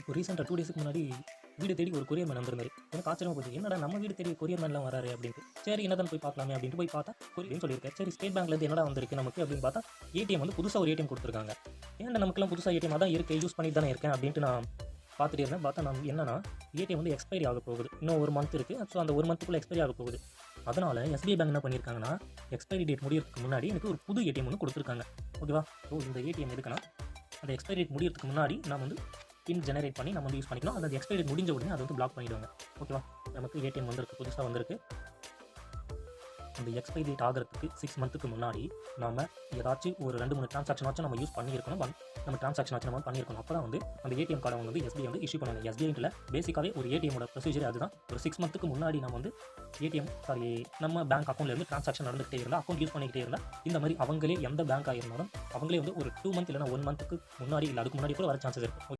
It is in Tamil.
ஒரு ரீசெண்டாக 2 டேஸ்க்கு முன்னாடி வீடு தேடி ஒரு கொரியர் மேன் வந்திருந்தாரு. எனக்கு ஆச்சரியமா போச்சு. என்னடா நம்ம வீடு தேடி கொரியர் மேன்லாம் வராரு அப்படின்ட்டு. சரி என்னதான் போய் பார்க்கலாமே அப்படின்ட்டு போய் பார்த்தா கொரியர்னு சொல்லியிருக்காரு. சரி ஸ்டேட் பேங்க்லேருந்து என்னடா வந்திருக்கு நமக்கு அப்படின்னு பார்த்தா ஏடிஎம் வந்து புதுசாக ஒரு ஏடிஎம் கொடுத்துருக்காங்க. ஏன்டா நமக்குலாம் புதுசாக ஏடிஎம் அதான் இருக்குது யூஸ் பண்ணிட்டு தானே இருக்கேன் அப்படின்ட்டு நான் பார்த்துட்டே இருந்தேன். பார்த்தா நான் என்னன்னா ஏடிஎம் வந்து எக்ஸ்பைரி ஆக போகுது. இன்னும் ஒரு மந்த் இருக்குது. ஸோ அந்த ஒரு மந்த்துக்குள்ளே எக்ஸ்பைரி ஆக போகுது. அதனால் எஸ்பிஐ பேங்க் என்ன பண்ணியிருக்காங்கன்னா எக்ஸ்பைரி டேட் முடியறதுக்கு முன்னாடி எனக்கு ஒரு புது ஏடிஎம் ஒன்று கொடுத்துருக்காங்க. ஓகேவா? ஸோ இந்த ஏடிஎம் எதுக்குன்னா அந்த எக்ஸ்பைரி டேட் முடியறதுக்கு முன்னாடி நம்ம வந்து பின் ஜெனரேட் பண்ணி நம்ம வந்து யூஸ் பண்ணிக்கலாம். அந்த எக்ஸ்பைரி டேட் முடிஞ்ச உடனே அதை வந்து பிளாக் பண்ணிவிடுவாங்க. ஓகேவா? நமக்கு ஏடிஎம் வந்திருக்கு, புதுசாக வந்திருக்கு. அந்த எக்ஸ்பைரி டேட் ஆகிறதுக்கு 6 மந்த்துக்கு முன்னாடி நம்ம ஏதாச்சும் ஒரு 2-3 ட்ரான்சாக்ஷனாச்சும் நம்ம யூஸ் பண்ணியிருக்கணும். நம்ம ட்ரான்சாக்ஷனாச்சும் நம்ம பண்ணியிருக்கணும். அப்போ தான் வந்து அந்த ஏடிஎம் கார்டை வந்து எஸ்பிஐ வந்து இஷ்யூ பண்ணுவாங்க. எஸ்பிஐன்ட்டில் பேசிக்காகவே ஒரு ஏடிஎம்மோட ப்ரொசீஜர் அதுதான். ஒரு 6 மந்த்துக்கு முன்னாடி நம்ம வந்து நம்ம பேங்க் அக்கௌண்ட்லேருந்து ட்ரான்சாக்ஷன் நடந்துகிட்டே இருந்தால், அக்கௌண்ட் யூஸ் பண்ணிக்கிட்டே இருந்தால், இந்த மாதிரி அவங்களே எந்த பேங்காக இருந்தாலும் அவங்களே வந்து ஒரு 2 மந்த் இல்லைனா 1 மந்த்துக்கு முன்னாடி இல்லை அதுக்கு முன்னாடி கூட வர சான்சஸ் இருக்குது.